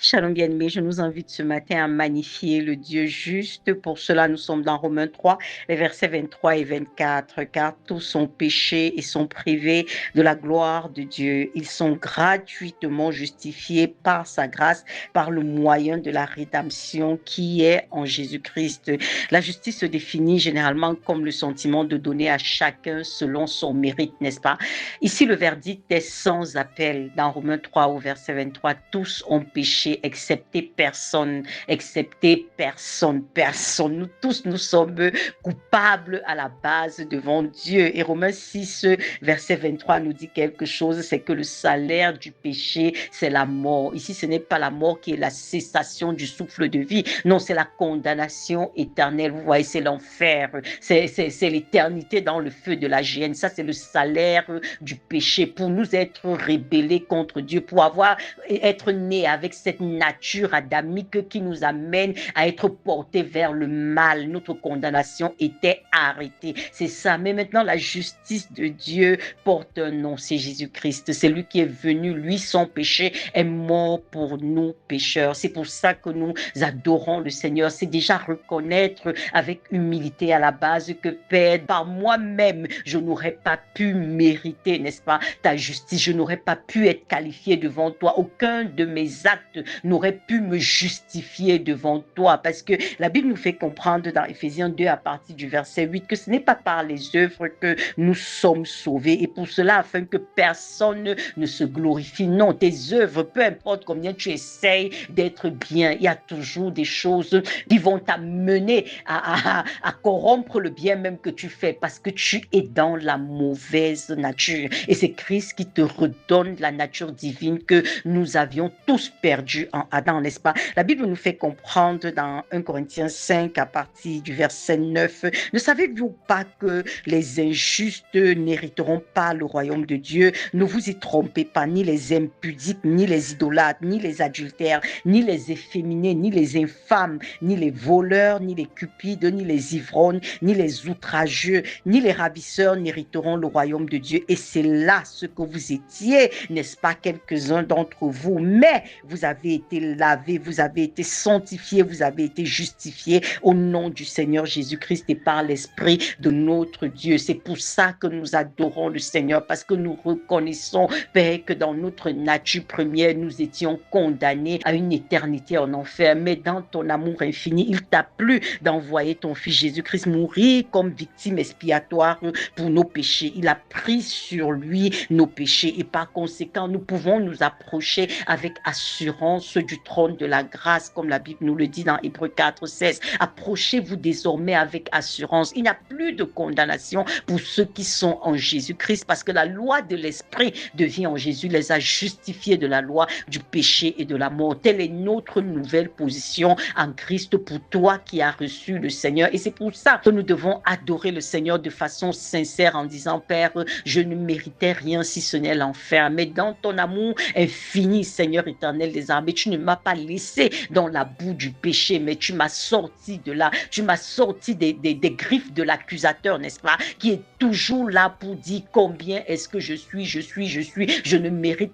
Shalom bien-aimés, je nous invite ce matin à magnifier le Dieu juste. Pour cela, nous sommes dans Romains 3, les versets 23 et 24. Car tous sont péchés et sont privés de la gloire de Dieu. Ils sont gratuitement justifiés par sa grâce, par le moyen de la rédemption qui est en Jésus-Christ. La justice se définit généralement comme le sentiment de donner à chacun selon son mérite, n'est-ce pas? Ici, le verdict est sans appel. Dans Romains 3 au verset 23, tous ont péché, excepté personne. Nous tous, nous sommes coupables à la base devant Dieu. Et Romains 6, verset 23 nous dit quelque chose, c'est que le salaire du péché, c'est la mort. Ici, ce n'est pas la mort qui est la cessation du souffle de vie. Non, c'est la condamnation éternelle. Vous voyez, c'est l'enfer. C'est l'éternité dans le feu de la géhenne. Ça, c'est le salaire du péché, pour nous être rébellés contre Dieu, pour être nés avec cette nature adamique qui nous amène à être portés vers le mal. Notre condamnation était arrêtée. C'est ça. Mais maintenant, la justice de Dieu porte un nom, c'est Jésus-Christ. C'est lui qui est venu, lui, son péché est mort pour nous pécheurs. C'est pour ça que nous adorons le Seigneur. C'est déjà reconnaître avec humilité à la base que Père, par moi-même, je n'aurais pas pu mériter, n'est-ce pas, ta justice. Je n'aurais pas pu être qualifié devant toi. Aucun de mes actes n'aurait pu me justifier devant toi, parce que la Bible nous fait comprendre dans Éphésiens 2 à partir du verset 8 que ce n'est pas par les œuvres que nous sommes sauvés, et pour cela, afin que personne ne se glorifie. Non, tes œuvres, peu importe combien tu essayes d'être bien, il y a toujours des choses qui vont t'amener à corrompre le bien même que tu fais, parce que tu es dans la mauvaise nature. Et c'est Christ qui te redonne la nature divine que nous avions tous perdue en Adam, n'est-ce pas? La Bible nous fait comprendre dans 1 Corinthiens 5 à partir du verset 9, ne savez-vous pas que les injustes n'hériteront pas le royaume de Dieu? Ne vous y trompez pas, ni les impudiques, ni les idolâtres, ni les adultères, ni les efféminés, ni les infâmes, ni les voleurs, ni les cupides, ni les ivrognes, ni les outrageux, ni les ravisseurs n'hériteront le royaume de Dieu. Et c'est là ce que vous étiez, n'est-ce pas, quelques-uns d'entre vous. Mais vous avez été lavés, vous avez été sanctifiés, vous avez été justifiés au nom du Seigneur Jésus-Christ et par l'Esprit de notre Dieu. C'est pour ça que nous adorons le Seigneur, parce que nous reconnaissons, Père, que dans notre nature première, nous étions condamnés à une éternité en enfer. Mais dans ton amour infini, il t'a plu d'envoyer ton Fils Jésus-Christ mourir comme victime expiatoire pour nos péchés. Il a pris sur lui nos péchés, et par conséquent, nous pouvons nous approcher avec assurance du trône de la grâce, comme la Bible nous le dit dans Hébreux 4, 16. Approchez-vous désormais avec assurance. Il n'y a plus de condamnation pour ceux qui sont en Jésus-Christ, parce que la loi de l'Esprit devient en Jésus, les a justifiés de la loi du péché et de la mort. Telle est notre nouvelle position en Christ pour toi qui as reçu le Seigneur. Et c'est pour ça que nous devons adorer le Seigneur de façon sincère en disant, Père, je ne méritais rien si ce n'est l'enfer, mais dans ton amour infini, Seigneur éternel des armées, tu ne m'as pas laissé dans la boue du péché, mais tu m'as sorti de là, tu m'as sorti des griffes de l'accusateur, n'est-ce pas, qui est toujours là pour dire combien est-ce que je ne mérite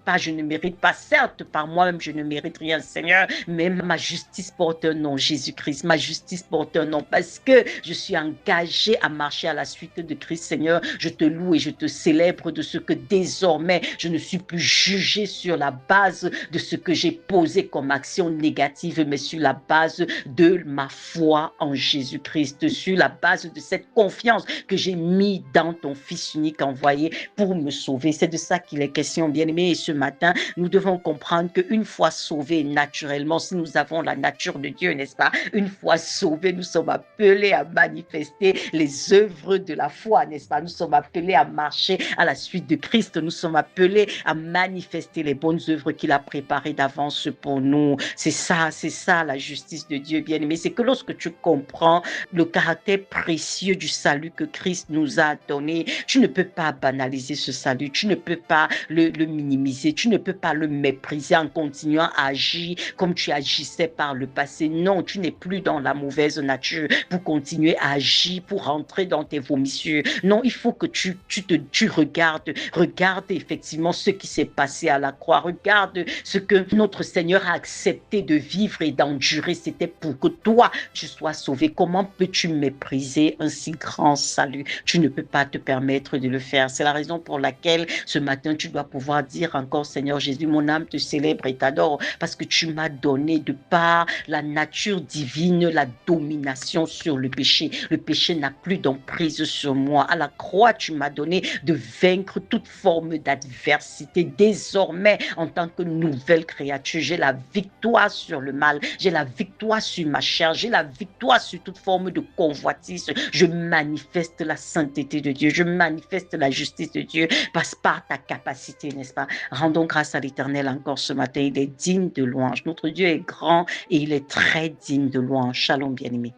pas, certes par moi-même je ne mérite rien, Seigneur, mais ma justice porte un nom, Jésus-Christ, ma justice porte un nom, parce que je suis engagé à marcher à la suite de Christ. Seigneur, je te loue et je te célèbre de ce que désormais je ne suis plus jugé sur la base de ce que j'ai posé comme action négative, mais sur la base de ma foi en Jésus-Christ, sur la base de cette confiance que j'ai mis dans ton Fils unique envoyé pour me sauver. C'est de ça qu'il est question, bien-aimés. Et ce matin, nous devons comprendre qu'une fois sauvés naturellement, si nous avons la nature de Dieu, n'est-ce pas, une fois sauvés, nous sommes appelés à manifester les œuvres de la foi, n'est-ce pas? Nous sommes appelés à marcher à la suite de Christ. Nous sommes appelés à manifester les bonnes œuvres qu'il a préparées d'avance pour nous. C'est ça la justice de Dieu, bien-aimé. C'est que lorsque tu comprends le caractère précieux du salut que Christ nous a donné, tu ne peux pas banaliser ce salut, tu ne peux pas le minimiser, tu ne peux pas le mépriser en continuant à agir comme tu agissais par le passé. Non, tu n'es plus dans la mauvaise nature pour continuer à agir, pour rentrer dans tes vomissures. Non, il faut que tu regardes effectivement ce qui s'est passé à la croix. Regarde ce que notre Seigneur Seigneur a accepté de vivre et d'endurer, c'était pour que toi, tu sois sauvé. Comment peux-tu mépriser un si grand salut? Tu ne peux pas te permettre de le faire. C'est la raison pour laquelle ce matin, tu dois pouvoir dire encore, Seigneur Jésus, mon âme te célèbre et t'adore parce que tu m'as donné de par la nature divine, la domination sur le péché. Le péché n'a plus d'emprise sur moi. À la croix, tu m'as donné de vaincre toute forme d'adversité. Désormais, en tant que nouvelle créature, j'ai la victoire sur le mal. J'ai la victoire sur ma chair. J'ai la victoire sur toute forme de convoitise. Je manifeste la sainteté de Dieu. Je manifeste la justice de Dieu par ta capacité, n'est-ce pas? Rendons grâce à l'Éternel encore ce matin. Il est digne de louange. Notre Dieu est grand et il est très digne de louange. Shalom, bien-aimé.